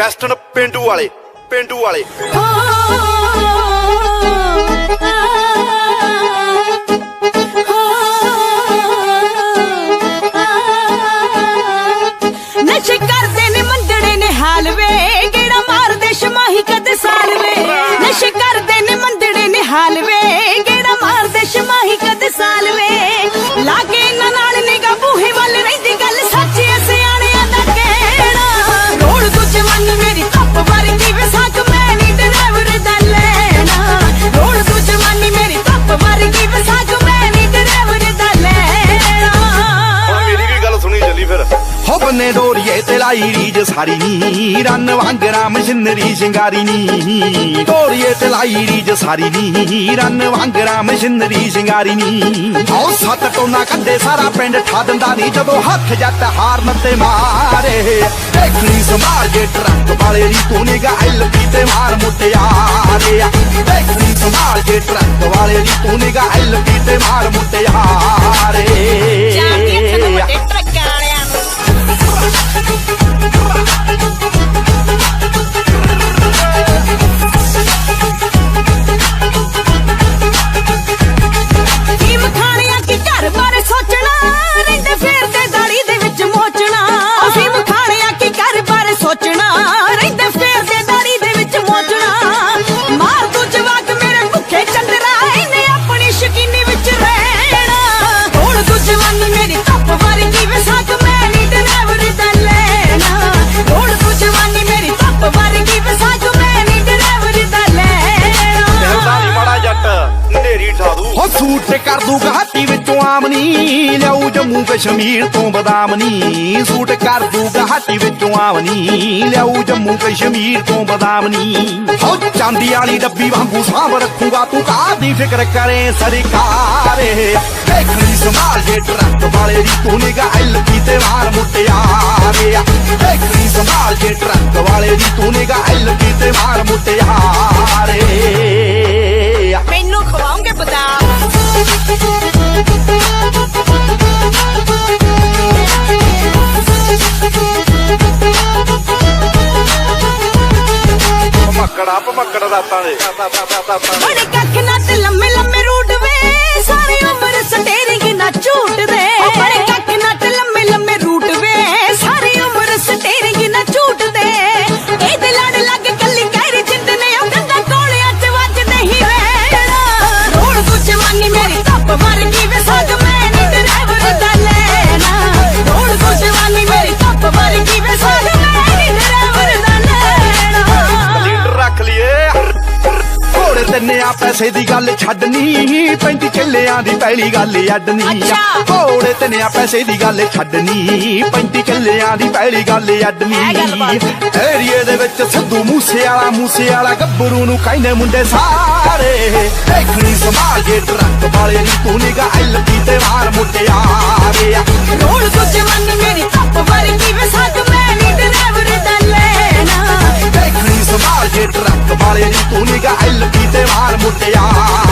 western ਪੇਂਡੂ ਵਾਲੇ ਨਸ਼ੇ ਕਰਦੇ ਨੇ ਮੰਦੜੇ ਨੇ ਹਾਲ ਵੇ ਗੇੜਾ ਮਾਰਦੇ ਸ਼ਮਾਹੀ ਕਦੇ ਸਾਲ ਵੇ ਨਸ਼ੇ ਕਰਦੇ ਨੇ ਮੰਦੜੇ ਨੇ ਹਾਲ ਵੇ ਗੇੜਾ ਮਾਰਦੇ ਸ਼ਮਾਹੀ ਕਦੇ ਸਾਲ ਵੇ ਲਾਗੇ ਇਹਨਾਂ ਨਾਲ ਨਿਗਾ ਬੂਹੇ ਵੱਲ ਰਹਿੰਦੀ ਗੱਲ ਸੱਚ ਸਿਆਣਿਆਂ ਦਾ ਕਹਿਣਾ ਰੋਲ ਤੂੰ ਜਵਾਨੀ ਮੇਰੀ ਧੱਪ ਵਰਗੀ ਵੇ ਸਾਕ ਮੈਂ ਨੀ ਡਰਾਈਵਰ ਦਾ ਲੈਣਾ ਰੋਲ ਤੂੰ ਜਵਾਨੀ ਮੇਰੀ ਧੱਪ ਵਰਗੀ ਵੇ ਸਾਕ ਮੈਂ ਨੀ ਡਰਾਈਵਰ ਦਾ ਲੈਣਾ ਮੇਰੀ ਵੀ ਗੱਲ ਸੁਣੀ ਚੱਲੀ ਫਿਰ ਹੋ ਬੰਨੇ ਡੋਰੀਏ ਤੇ ਲਾਈ ਰੀਜ ਸਾਰੀ ਨੀ ਰੰਨ ਵਾਂਗਰਾ ਮਸ਼ੀਨਰੀ ਸ਼ਿੰਗਾਰੀ ਨੀ ਡੋਰੀਏ ਤੇ ਲਾਈ ਰੀਜ ਸਾਰੀ ਨੀ ਰੰਨ ਵਾਂਗਰਾ ਮਸ਼ੀਨਰੀ ਸ਼ਿੰਗਾਰੀ ਨੀ ਹੋ ਸੱਤ ਟੋਨਾ ਕੱਢੇ ਸਾਰਾ ਪਿੰਡ ਠਾ ਦਿੰਦਾ ਨੀ ਜਦੋਂ ਹੱਥ ਜੱਟ ਹਾਰਨ ਤੇ ਮਾਰੇ ਦੇਖਣੀ ਸੰਭਾਲ ਜੇ ਟਰੱਕ ਵਾਲੇ ਦੀ ਤੂੰ ਨਿਗਾ ਐਲਪੀ ਤੇ ਮਾਰ ਮੁੱਟਿਆਰੇ ਦੇਖਣੀ ਸੰਭਾਲ ਜੇ ਟਰੱਕ ਵਾਲੇ ਦੀ ਤੂੰ ਨਿਗਾ ਐਲਪੀ ਤੇ ਮਾਰ ਮੁੱਟਿਆਰੇ ਸੂਟ ਕਰ ਦੂ ਗਾਟੀ ਵਿੱਚੋਂ ਆਮਨੀ ਲਿਆਊ ਜੰਮੂ ਕਸ਼ਮੀਰ ਤੋਂ ਬਦਾਮਨੀ ਸੂਟ ਕਰ ਦੂ ਗਾਟੀ ਵਿੱਚੋਂ ਆਮਨੀ ਲਿਆਊ ਜੰਮੂ ਕਸ਼ਮੀਰ ਤੋਂ ਬਦਾਮਨੀ ਹੋ ਚਾਂਦੀ ਵਾਲੀ ਡੱਬੀ ਵਾਂਗੂ ਸਾਂਭ ਰੱਖੂਗਾ ਤੂੰ ਕਾਹਦੀ ਫਿਕਰ ਕਰੇ ਸਰਕਾਰੇ ਦੇਖਣੀ ਸੰਭਾਲ ਜੇ ਟਰੱਕ ਵਾਲੇ ਦੀ ਤੂੰ ਨਿਗਾ ਐਲਪੀ ਤੇ ਮਾਰ ਮੁੱਟਿਆਰੇ ਦੇਖਣੀ ਸੰਭਾਲ ਜੇ ਟਰੱਕ ਵਾਲੇ ਦੀ ਤੂੰ ਨਿਗਾ ਐਲਪੀ ਤੇ ਮਾਰ ਮੁੱਟਿਆਰੇ ਮੈਨੂੰ ਖਵਾਉਂਗੇ ਬਦਾਮ ਭਮੱਕੜ ਰਾਤਾਂ ਦੇ ਬੜੇ ਕੱਖ ਨਾ ਤੇ ਲੰਮੇ ਲੰਮੇ ਰੂਟ ਵੇ ਸਾਰੀ ਉਮਰ ਸਟੇਰਿੰਗ ਨਾ ਝੂਟ ਦੇ ਬੜੇ ਕੱਖ ਨਾ ਤੇ ਲੰਮੇ ਲੰਮੇ ਰੂਟ ਵੇ ਸਾਰੀ ਉਮਰ ਸਟੇਰਿੰਗ ਨਾ ਝੂਟ ਦੇ ਇਹਦੇ ਲੜ ਲੱਗ ਕੱਲੀ ਕਹਿਰੀ ਜਿੰਦ ਨੇ ਉਹ ਗੰਗਾ ਕੋਲਿਆਂ ਚ ਵੱਜਦੇ ਹੀ ਵੇੜਾ ਰੋੜ ਤੂੰ ਜਵਾਨੀ ਮੇਰੀ ਧੱਪ ਵਰਗੀ ਵੇ ਸਾਗ ਮੈਂ ਨੀ ਡਰਾਈਵਰ ਦਾ ਲੈਣਾ ਰੋੜ ਤੂੰ ਜਵਾਨੀ ਮੇਰੀ ਧੱਪ ਵਰਗੀ ਵੇ ਸਾਗ ਮੈਂ ਨੀ ਡਰਾਈਵਰ ਦਾ ਲੈਣਾ ਲੀਡਰ ਰੱਖ ਲਈਏ ਘੋੜੇ ਤਿੰਨੇ ਆ ਪੈਸੇ ਦੀ ਗੱਲ ਛੱਡਣੀ 35 ਕਿੱਲਿਆਂ ਦੀ ਪਹਿਲੀ ਗੱਲ ਅੱਡਣੀ ਘੋੜੇ ਤਿੰਨੇ ਆ ਪੈਸੇ ਦੀ ਗੱਲ ਛੱਡਣੀ 35 ਕਿੱਲਿਆਂ ਦੀ ਪਹਿਲੀ ਗੱਲ ਅੱਡਣੀ ਏਰੀਏ ਦੇ ਵਿੱਚ ਸਿੱਧੂ ਮੂਸੇ ਵਾਲਾ ਗੱਭਰੂ ਨੂੰ ਕਹਿੰਦੇ ਮੁੰਡੇ ਸਾਰੇ ਦੇਖਣੀ ਸੰਭਾਲ ਜੇ ਟਰੱਕ ਵਾਲੇ ਦੀ ਤੂੰ ਨਿਗਾ ਐਲਪੀ ਤੇ ਮਾਰ ਮੁੱਟਿਆਰੇ ਰੋਲ ਤੂੰ ਜਵਾਨੀ ਮੇਰੀ ਧੱਪ ਵਰਗੀ ਵੇ ਸਾਗ ਮੈਂ ਨੀ ਡਰਾਈਵਰ ਦਾ ਲੈਣਾ ਦੇਖਣੀ ਸੰਭਾਲ ਜੇ ਟਰੱਕ ਵਾਲੇ ਦੀ ਤੂੰ ਨਿਗਾ ਐਲਪੀ ਤੇ ਮਾਰ ਮੁੱਟਿਆਰੇ